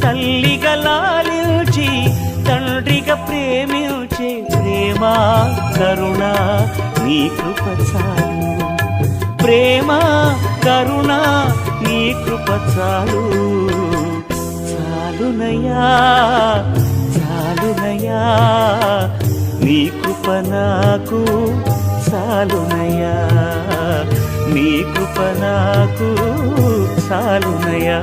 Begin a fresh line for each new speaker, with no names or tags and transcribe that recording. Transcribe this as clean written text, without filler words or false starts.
తల్లిగా లాలించి తండ్రిగా ప్రేమించే ప్రేమ కరుణ నీ కృప చాలు. ప్రేమ కరుణ నీ కృప చాలు. చాలునయ్యా చాలునయ్యా నీ కృప నాకు చాలునయ్యా. నీ కృప నాకు చాలునయ్యా.